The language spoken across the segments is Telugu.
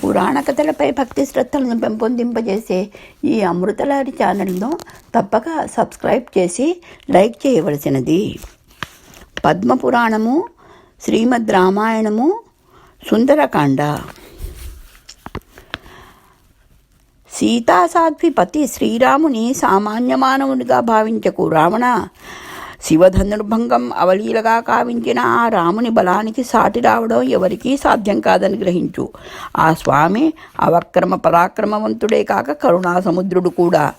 పురాణ కథలపై భక్తి శ్రద్ధలను పెంపొందింపజేసే ఈ అమృతలహరి ఛానల్ను తప్పక సబ్స్క్రైబ్ చేసి లైక్ చేయవలసినది. పద్మపురాణము, శ్రీమద్ రామాయణము, సుందరకాండ. సీతాసాధ్వి పతి శ్రీరాముని సామాన్య మానవునిగా భావించకు రావణ. శివధనుర్భంగం అవలీలగా కావించిన ఆ రాముని బలానికి సాటి రావడం ఎవరికీ సాధ్యం కాదని గ్రహించు. ఆ స్వామి అవక్రమ పరాక్రమవంతుడే కాక కరుణాసముద్రుడు కూడా.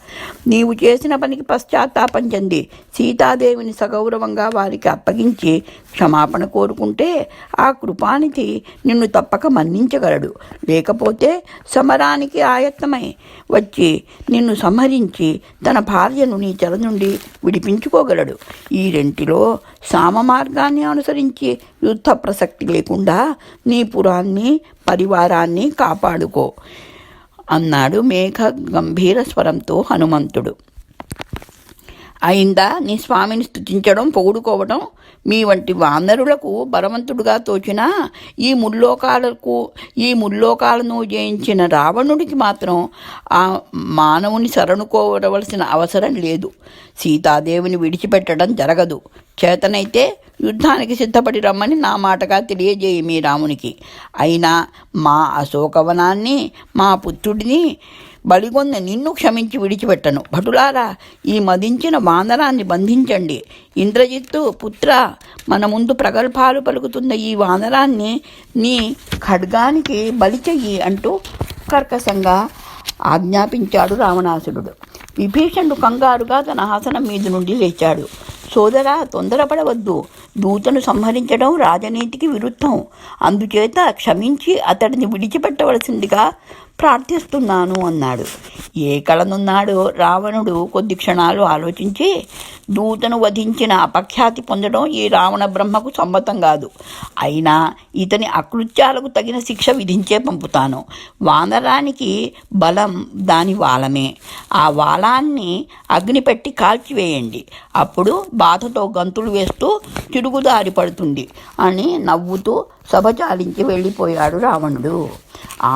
నీవు చేసిన పనికి పశ్చాత్తాపం చెంది సీతాదేవిని సగౌరవంగా వారికి అప్పగించి క్షమాపణ కోరుకుంటే ఆ కృపానిధి నిన్ను తప్పక మన్నించగలడు. లేకపోతే సమరానికి ఆయత్తమై వచ్చి నిన్ను సంహరించి తన భార్యను నీ చెర నుండి విడిపించుకోగలడు. ఈ రెంటిలో సామ మార్గాన్ని అనుసరించి యుద్ధ ప్రసక్తి లేకుండా నీ పురాన్ని పరివారాన్ని కాపాడుకో అన్నాడు మేఘ గంభీర స్వరంతో హనుమంతుడు. అయిందా నీ స్వామిని స్తుతించడం, పొగుడుకోవడం? మీ వంటి వానరులకు బలవంతుడుగా తోచిన ఈ ముల్లోకాలను జయించిన రావణుడికి మాత్రం ఆ మానవుని శరణుకోవలసిన అవసరం లేదు. సీతాదేవిని విడిచిపెట్టడం జరగదు. చేతనైతే యుద్ధానికి సిద్ధపడి రమ్మని నా మాటగా తెలియజేయి మీ రామునికి. అయినా మా అశోకవనాన్ని, మా పుత్రుడిని బలిగొన్న నిన్ను క్షమించి విడిచిపెట్టను. భటులారా, ఈ మదించిన వానరాన్ని బంధించండి. ఇంద్రజిత్తు పుత్ర, మన ముందు ప్రగల్భాలు పలుకుతున్న ఈ వానరాన్ని నీ ఖడ్గానికి బలి చెయ్యి అంటూ కర్కశంగా ఆజ్ఞాపించాడు రావణాసురుడు. విభీషణుడు కంగారుగా తన ఆసనం మీద నుండి లేచాడు. సోదరా, తొందరపడవద్దు. దూతను సంహరించడం రాజనీతికి విరుద్ధం. అందుచేత క్షమించి అతడిని విడిచిపెట్టవలసిందిగా ప్రార్థిస్తున్నాను అన్నాడు. ఏ కళనున్నాడో రావణుడు కొద్ది క్షణాలు ఆలోచించి, దూతను వధించిన అపఖ్యాతి పొందడం ఈ రావణ బ్రహ్మకు సమ్మతం కాదు. అయినా ఇతని అకృత్యాలకు తగిన శిక్ష విధించే పంపుతాను. వానరానికి బలం దాని వాలమే. ఆ వాలాన్ని అగ్నిపెట్టి కాల్చివేయండి. అప్పుడు బాధతో గంతులు వేస్తూ తిరుగుదారి పడుతుంది అని నవ్వుతూ సభ చాలించి వెళ్ళిపోయాడు రావణుడు.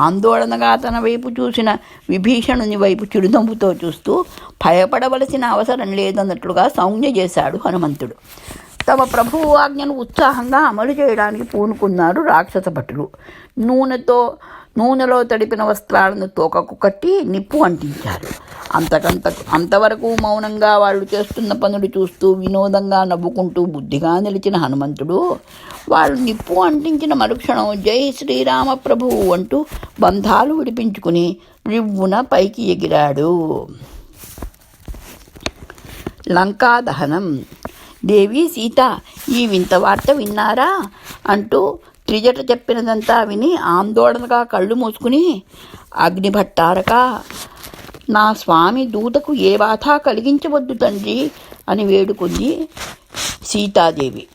ఆందోళనగా తన వైపు చూసిన విభీషణుని వైపు చిరునవ్వుతో చూస్తూ భయపడవలసిన అవసరం లేదన్నట్లుగా సంజ్ఞ చేశాడు హనుమంతుడు. తమ ప్రభువు ఆజ్ఞను ఉత్సాహంగా అమలు చేయడానికి పూనుకున్నారు రాక్షస భటులు. నూనెలో తడిపిన వస్త్రాలను తోకకు కట్టి నిప్పు అంటించారు. అంతవరకు మౌనంగా వాళ్ళు చేస్తున్న పనులు చూస్తూ వినోదంగా నవ్వుకుంటూ బుద్ధిగా నిలిచిన హనుమంతుడు వాళ్ళు నిప్పు అంటించిన మరుక్షణం జై శ్రీరామ ప్రభువు అంటూ బంధాలు విడిపించుకుని రివ్వున పైకి ఎగిరాడు. లంకా దహనం. దేవి సీత, ఈ వింత వార్త విన్నారా అంటూ త్రిజట చెప్పినదంతా విని ఆందోళనగా కళ్ళు మూసుకుని, అగ్నిభట్టారక, నా స్వామి దూతకు ఏ బాధ కలిగించవద్దు తండ్రి అని వేడుకుంది సీతాదేవి.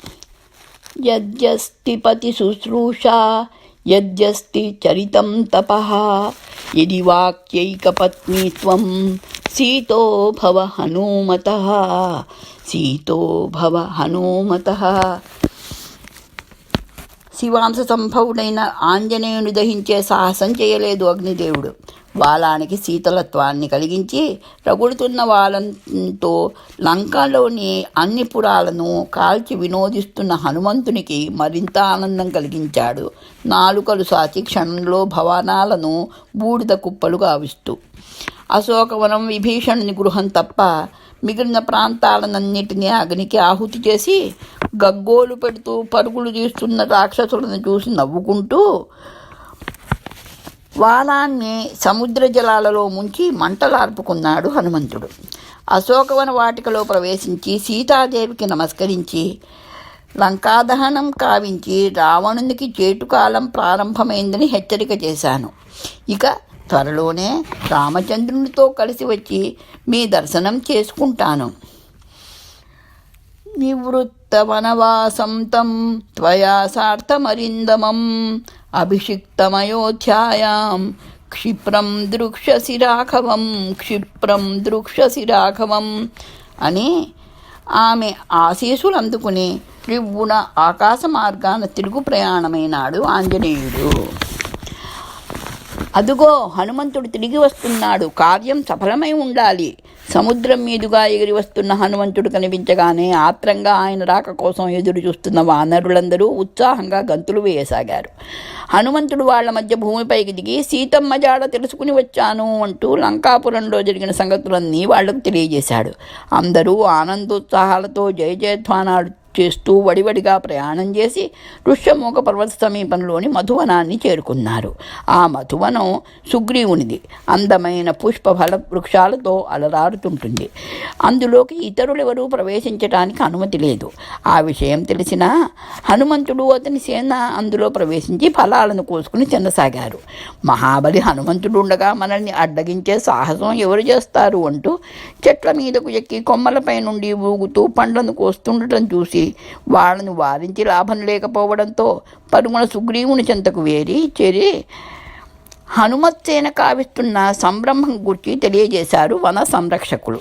యద్యస్తి పతి శుశ్రూష యద్యస్తి చరితం తపః యది వాక్యైకపత్నీత్వం సీతో భవ హనుమతః. సీతో భవ హనుమతః. శివాంశ సంభవుడైన ఆంజనేయుని దహించే సాహసం చేయలేదు అగ్నిదేవుడు. వాలానికి శీతలత్వాన్ని కలిగించి రగులుతున్న వాలంతో లంకలోని అన్ని పురాలను కాల్చి వినోదిస్తున్న హనుమంతునికి మరింత ఆనందం కలిగించాడు. నాలుకలు సాచి క్షణంలో భవనాలను బూడిద కుప్పలు గావిస్తూ. అశోకవనం, విభీషణుని గృహం తప్ప మిగిలిన ప్రాంతాలన్నింటినీ అగ్నికి ఆహుతి చేసి గగ్గోలు పెడుతూ పరుగులు తీస్తున్న రాక్షసులను చూసి నవ్వుకుంటూ వాలాన్ని సముద్ర జలాలలో ముంచి మంటలార్పుకున్నాడు హనుమంతుడు. అశోకవన వాటికలో ప్రవేశించి సీతాదేవికి నమస్కరించి లంకాదహనం కావించి రావణునికి చేటుకాలం ప్రారంభమైందని హెచ్చరిక చేశాను. ఇక త్వరలోనే రామచంద్రునితో కలిసి వచ్చి మీ దర్శనం చేసుకుంటాను. నివృత్త వనవాసం తం త్వయా సార్థమరిందమం అభిషిక్తమయోధ్యాయాం క్షిప్రం ద్రుక్షసి రాఘవం అని ఆమె ఆశీస్సులు అందుకుని రివ్వున ఆకాశ మార్గాన తిరుగు ప్రయాణమైనాడు ఆంజనేయుడు. అదుగో హనుమంతుడు తిరిగి వస్తున్నాడు, కార్యం సఫలమై ఉండాలి. సముద్రం మీదుగా ఎగిరి వస్తున్న హనుమంతుడు కనిపించగానే ఆత్రంగా ఆయన రాక కోసం ఎదురు చూస్తున్న వానరులందరూ ఉత్సాహంగా గంతులు వేయసాగారు. హనుమంతుడు వాళ్ల మధ్య భూమిపైకి దిగి సీతమ్మ జాడ తెలుసుకుని వచ్చాను అంటూ లంకాపురంలో జరిగిన సంగతులన్నీ వాళ్లకు తెలియజేశాడు. అందరూ ఆనందోత్సాహాలతో జయ జయధ్వానాలు చేస్తూ వడివడిగా ప్రయాణం చేసి ఋష్యమూక పర్వత సమీపంలోని మధువనాన్ని చేరుకున్నారు. ఆ మధువనం సుగ్రీవునిది. అందమైన పుష్పఫల వృక్షాలతో అలరారుతుంటుంది. అందులోకి ఇతరులెవరూ ప్రవేశించడానికి అనుమతి లేదు. ఆ విషయం తెలిసిన హనుమంతుడు అతని సేన అందులో ప్రవేశించి ఫలాలను కోసుకుని తినసాగారు. మహాబలి హనుమంతుడు ఉండగా మనల్ని అడ్డగించే సాహసం ఎవరు చేస్తారు అంటూ చెట్ల మీదకు ఎక్కి కొమ్మలపై నుండి ఊగుతూ పండ్లను కోస్తుండటం చూసి వాళ్ళను వారించి లాభం లేకపోవడంతో పరుగున సుగ్రీవుని చెంతకు చేరి హనుమత్సేన కావిస్తున్న సంభ్రమం గురించి తెలియజేశారు వన సంరక్షకులు.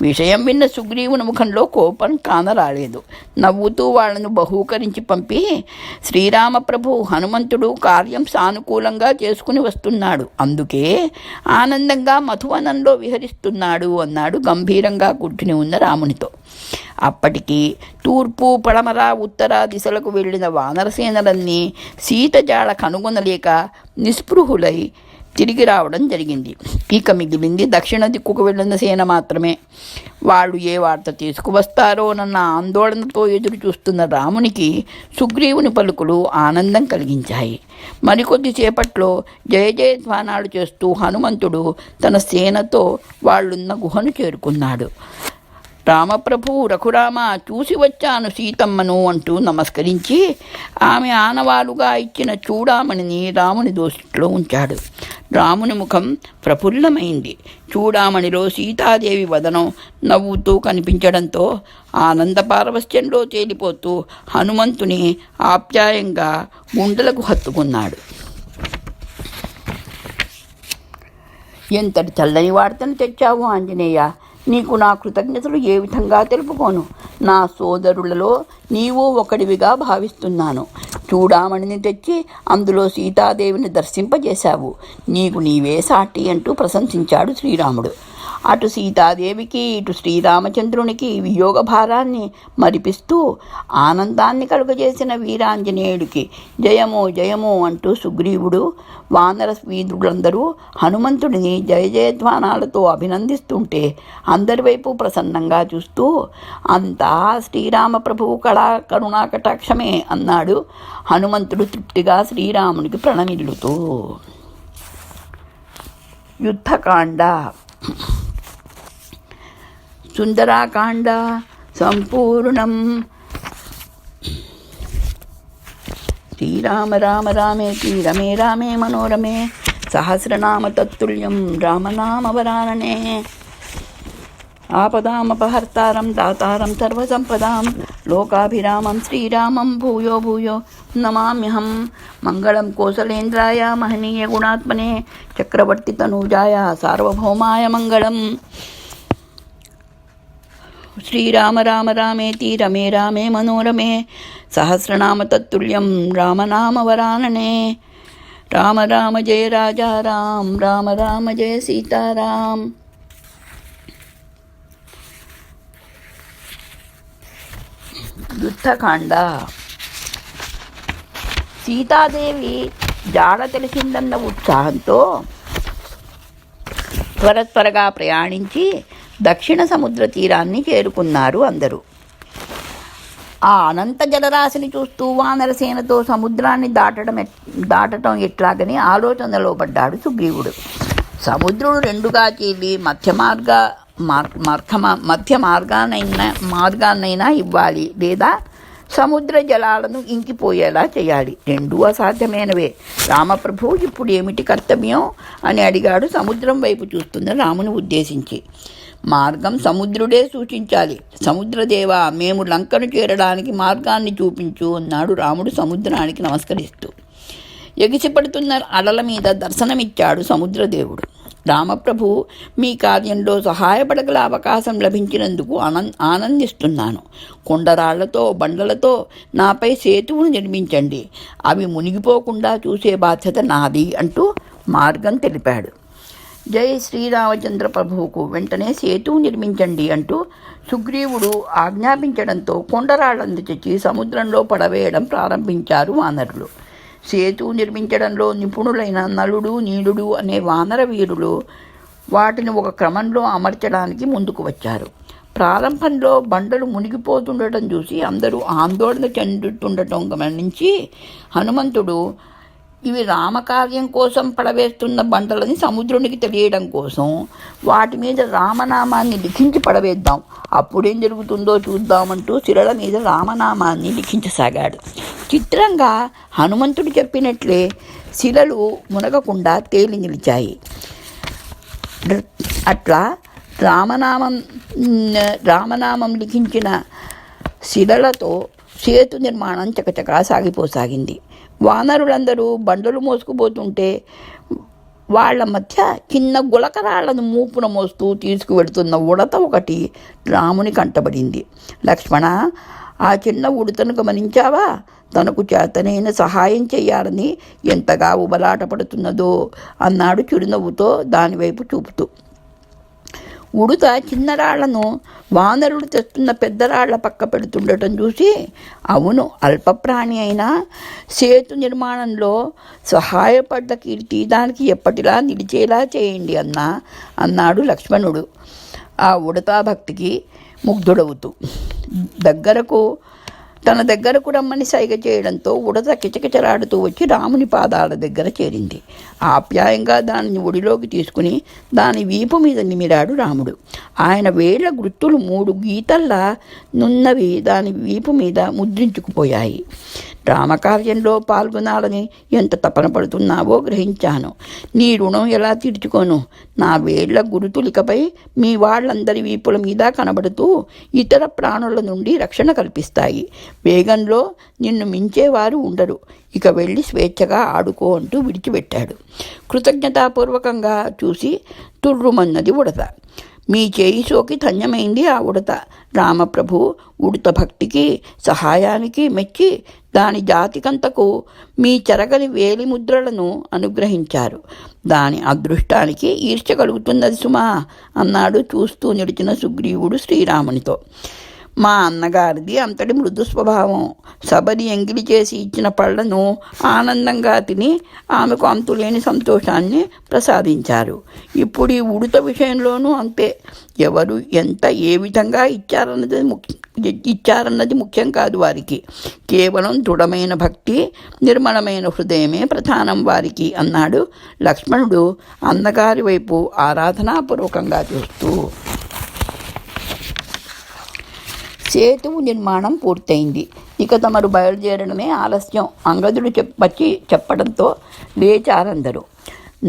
విషయం విన్న సుగ్రీవుని ముఖంలో కోపం కానరాలేదు. నవ్వుతూ వాళ్లను బహూకరించి పంపి, శ్రీరామప్రభు హనుమంతుడు కార్యం సానుకూలంగా చేసుకుని వస్తున్నాడు, అందుకే ఆనందంగా మధువనంలో విహరిస్తున్నాడు అన్నాడు గంభీరంగా కూర్చుని ఉన్న రామునితో. అప్పటికి తూర్పు పడమర ఉత్తర దిశలకు వెళ్ళిన వానరసేనలన్నీ సీత జాడ కనుగొనలేక నిస్పృహులై తిరిగి రావడం జరిగింది. ఇక మిగిలింది దక్షిణ దిక్కుకు వెళ్ళిన సేన మాత్రమే. వాళ్ళు ఏ వార్త తీసుకువస్తారోనన్న ఆందోళనతో ఎదురు చూస్తున్న రామునికి సుగ్రీవుని పలుకులు ఆనందం కలిగించాయి. మరికొద్దిసేపట్లో జయ జయధ్వానాలు చేస్తూ హనుమంతుడు తన సేనతో వాళ్ళున్న గుహను చేరుకున్నాడు. రామప్రభు రఘురామ, చూసి వచ్చాను సీతమ్మను అంటూ నమస్కరించి ఆమె ఆనవాలుగా ఇచ్చిన చూడామణిని రాముని దోసిట్లో ఉంచాడు. రాముని ముఖం ప్రఫుల్లమైంది. చూడామణిలో సీతాదేవి వదనం నవ్వుతూ కనిపించడంతో ఆనంద పారవస్యంలో తేలిపోతూ హనుమంతుని ఆప్యాయంగా గుండెలకు హత్తుకున్నాడు. ఎంతటి చల్లని వార్తను తెచ్చావు ఆంజనేయ, నీకు నా కృతజ్ఞతలు ఏ విధంగా తెలుపుకోను. నా సోదరులలో నీవు ఒకడివిగా భావిస్తున్నాను. చూడామణిని తెచ్చి అందులో సీతాదేవిని దర్శింపజేశావు. నీకు నీవే సాటి అంటూ ప్రశంసించాడు శ్రీరాముడు. అటు సీతాదేవికి ఇటు శ్రీరామచంద్రునికి వియోగ భారాన్ని మరిపిస్తూ ఆనందాన్ని కలుగజేసిన వీరాంజనేయుడికి జయమో జయమో అంటూ సుగ్రీవుడు వానర వీరులందరూ హనుమంతుడిని జయ జయధ్వానాలతో అభినందిస్తుంటే అందరి వైపు ప్రసన్నంగా చూస్తూ అంతా శ్రీరామప్రభువు కరుణాకటాక్షమే అన్నాడు హనుమంతుడు తృప్తిగా శ్రీరామునికి ప్రణమిల్లుతూ. యుద్ధకాండ. సుందరాకాండ సంపూర్ణం. శ్రీరామ రామ రామేతి రమే రామే మనోరమే సహస్రనామ తత్తుల్యం రామనామవరాననే. ఆపదామపహర్తారం దాతారం సర్వసంపదాం లోకాభిరామం శ్రీరామం భూయో భూయో నమామ్యహం. మంగళం కోసలేంద్రాయ మహనీయ గుణాత్మనే చక్రవర్తి తనూజాయ సార్వభౌమాయ మంగళం. శ్రీరామ రామ రామేతి రమే రామే మనోరమే సహస్రనామ తత్తుల్యం రామనామవరాననే. రామ రామ జయ రాజా రామ్, రామ రామ జయ సీతారాం. యుద్ధకాండ. సీతాదేవి జాడ తెలిసిందన్న ఉత్సాహంతో త్వరగా ప్రయాణించి దక్షిణ సముద్ర తీరాన్ని చేరుకున్నారు అందరూ. ఆ అనంత జలరాశిని చూస్తూ వానరసేనతో సముద్రాన్ని దాటడం ఎట్లాగని ఆలోచనలో పడ్డాడు సుగ్రీవుడు. సముద్రుడు రెండుగా చీలి మధ్య మార్గాన్నైనా ఇవ్వాలి, లేదా సముద్ర జలాలను ఇంకిపోయేలా చేయాలి. రెండూ అసాధ్యమైనవే. రామప్రభు ఇప్పుడు ఏమిటి కర్తవ్యం అని అడిగాడు సముద్రం వైపు చూస్తున్న రాముని ఉద్దేశించి. మార్గం సముద్రుడే సూచించాలి. సముద్రదేవ, మేము లంకను చేరడానికి మార్గాన్ని చూపించు అన్నాడు రాముడు సముద్రానికి నమస్కరిస్తూ. ఎగిసిపడుతున్న అలల మీద దర్శనమిచ్చాడు సముద్రదేవుడు. రామప్రభు, మీ కార్యంలో సహాయపడగల అవకాశం లభించినందుకు ఆనందిస్తున్నాను. కొండరాళ్లతో బండలతో నాపై సేతువును నిర్మించండి, అవి మునిగిపోకుండా చూసే బాధ్యత నాది అంటూ మార్గం తెలిపాడు. జై శ్రీరామచంద్ర ప్రభువుకు వెంటనే సేతువు నిర్మించండి అంటూ సుగ్రీవుడు ఆజ్ఞాపించడంతో కొండరాళ్లను తెచ్చి సముద్రంలో పడవేయడం ప్రారంభించారు వానరులు. సేతువు నిర్మించడంలో నిపుణులైన నలుడు నీలుడు అనే వానర వీరులు వాటిని ఒక క్రమంలో అమర్చడానికి ముందుకు వచ్చారు. ప్రారంభంలో బండలు మునిగిపోతుండటం చూసి అందరూ ఆందోళన చెందుతుండటం గమనించి హనుమంతుడు, ఇవి రామకార్యం కోసం పడవేస్తున్న బండలని సముద్రునికి తెలియడం కోసం వాటి మీద రామనామాన్ని లిఖించి పడవేద్దాం, అప్పుడేం జరుగుతుందో చూద్దామంటూ శిలల మీద రామనామాన్ని లిఖించసాగాడు. చిత్రంగా హనుమంతుడు చెప్పినట్లే శిలలు మునగకుండా తేలి నిలిచాయి. అట్లా రామనామం లిఖించిన శిలలతో సేతు నిర్మాణం చకచకా సాగిపోసాగింది. వానరులందరూ బండలు మోసుకుపోతుంటే వాళ్ల మధ్య చిన్న గులకరాళ్లను మూపున మోస్తూ తీసుకువెడుతున్న ఉడత ఒకటి రాముని కంటబడింది. లక్ష్మణ, ఆ చిన్న ఉడతను గమనించావా? తనకు చేతనైన సహాయం చేయాలని ఎంతగా ఉబలాట పడుతున్నదో అన్నాడు చిరునవ్వుతో దానివైపు చూపుతూ. ఉడుత చిన్నరాళ్లను వానరుడు తెస్తున్న పెద్దరాళ్ల పక్క పెడుతుండటం చూసి, అవును, అల్పప్రాణి అయినా సేతు నిర్మాణంలో సహాయపడ్డ కీర్తి దానికి ఎప్పటిలా నిలిచేలా చేయండి అన్నాడు లక్ష్మణుడు ఆ ఉడతా భక్తికి ముగ్ధుడవుతూ. తన దగ్గరకు రమ్మని సైగ చేయడంతో ఉడత కిచకిచలాడుతూ వచ్చి రాముని పాదాల దగ్గర చేరింది. ఆప్యాయంగా దానిని ఒడిలోకి తీసుకుని దాని వీపు మీద నిమిరాడు రాముడు. ఆయన వేళ్ల గుర్తులు 3 గీతల్లా నున్నవి దాని వీపు మీద ముద్రించుకుపోయాయి. రామకార్యంలో పాల్గొనాలని ఎంత తపన పడుతున్నావో గ్రహించాను. నీ రుణం ఎలా తీర్చుకోను? నా వేళ్ల గురుతులికపై మీ వాళ్ళందరి వీపుల మీద కనబడుతూ ఇతర ప్రాణుల నుండి రక్షణ కల్పిస్తాయి. వేగంలో నిన్ను మించేవారు ఉండరు. ఇక వెళ్ళి స్వేచ్ఛగా ఆడుకో అంటూ విడిచిపెట్టాడు. కృతజ్ఞతాపూర్వకంగా చూసి తుర్రుమన్నది ఉడత. మీ చేయి సోకి ధన్యమైంది ఆ ఉడత. రామప్రభు ఉడత భక్తికి సహాయానికి మెచ్చి దాని జాతికంతకు మీ చెరగని వేలిముద్రలను అనుగ్రహించారు. దాని అదృష్టానికి ఈర్ష్య కలుగుతున్నది సుమా అన్నాడు చూస్తూ నిలిచిన సుగ్రీవుడు శ్రీరామునితో. మా అన్నగారిది అంతటి మృదు స్వభావం. సబరి ఎంగిలి చేసి ఇచ్చిన పళ్లను ఆనందంగా తిని ఆమెకు అంతులేని సంతోషాన్ని ప్రసాదించారు. ఇప్పుడు ఈ ఉడత విషయంలోనూ అంతే. ఎవరు ఎంత ఏ విధంగా ఇచ్చారన్నది ముఖ్యం కాదు వారికి. కేవలం దృఢమైన భక్తి, నిర్మలమైన హృదయమే ప్రధానం వారికి అన్నాడు లక్ష్మణుడు అన్నగారి వైపు ఆరాధనాపూర్వకంగా చూస్తూ. సేతువు నిర్మాణం పూర్తయింది. ఇక తమరు బయలుదేరడమే ఆలస్యం. అంగదుడు చెప్పడంతో లేచారందరూ.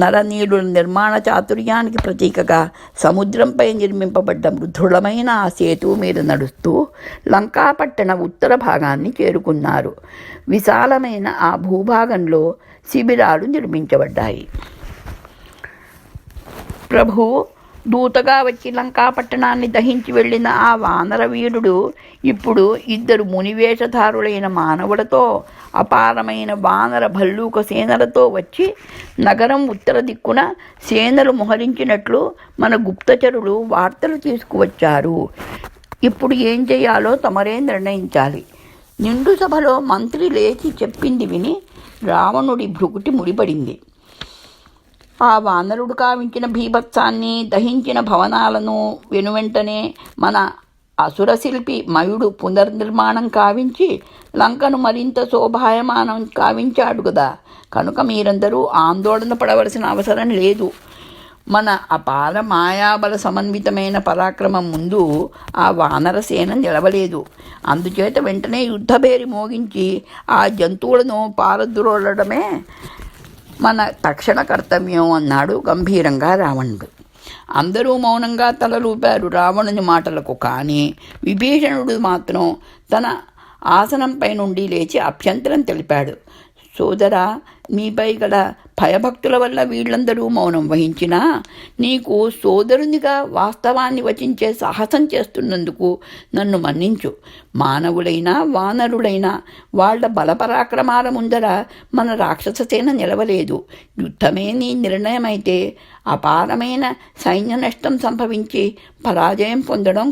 నరనీలుల నిర్మాణ చాతుర్యానికి ప్రతీకగా సముద్రంపై నిర్మింపబడ్డ దృఢమైన ఆ సేతువు మీద నడుస్తూ లంకాపట్టణ ఉత్తర భాగాన్ని చేరుకున్నారు. విశాలమైన ఆ భూభాగంలో శిబిరాలు నిర్మించబడ్డాయి. ప్రభు దూతగా వచ్చి లంకాపట్టణాన్ని దహించి వెళ్ళిన ఆ వానర వీరుడు ఇప్పుడు 2 మునివేషధారులైన మానవులతో అపారమైన వానర భల్లూక సేనలతో వచ్చి నగరం ఉత్తర దిక్కున సేనలు మోహరించినట్లు మన గుప్తచరులు వార్తలు తీసుకువచ్చారు. ఇప్పుడు ఏం చేయాలో తమరే నిర్ణయించాలి. నిండు సభలో మంత్రి లేచి చెప్పింది విని రావణుడి భృకుటి ముడిపడింది. ఆ వానరుడు కావించిన భీభత్సాన్ని, దహించిన భవనాలను వెనువెంటనే మన అసురశిల్పి మయుడు పునర్నిర్మాణం కావించి లంకను మరింత శోభాయమానం కావించాడు కదా. కనుక మీరందరూ ఆందోళన పడవలసిన అవసరం లేదు. మన అపార మాయాబల సమన్వితమైన పరాక్రమం ముందు ఆ వానరసేన నిలవలేదు. అందుచేత వెంటనే యుద్ధభేరి మోగించి ఆ జంతువులను పారద్రోలడమే మన తక్షణ కర్తవ్యం అన్నాడు గంభీరంగా రావణుడు. అందరూ మౌనంగా తలలూపారు రావణుని మాటలకు. కానీ విభీషణుడు మాత్రం తన ఆసనంపై నుండి లేచి అభ్యంతరం తెలిపాడు. సోదరా, నీపై గల భయభక్తుల వల్ల వీళ్ళందరూ మౌనం వహించినా నీకు సోదరునిగా వాస్తవాన్ని వచించే సాహసం చేస్తున్నందుకు నన్ను మన్నించు. మానవులైనా వానరులైనా వాళ్ళ బలపరాక్రమాల ముందర మన రాక్షస సేన నిలవలేదు. యుద్ధమే నీ నిర్ణయమైతే అపారమైన సైన్య నష్టం సంభవించి పరాజయం పొందడం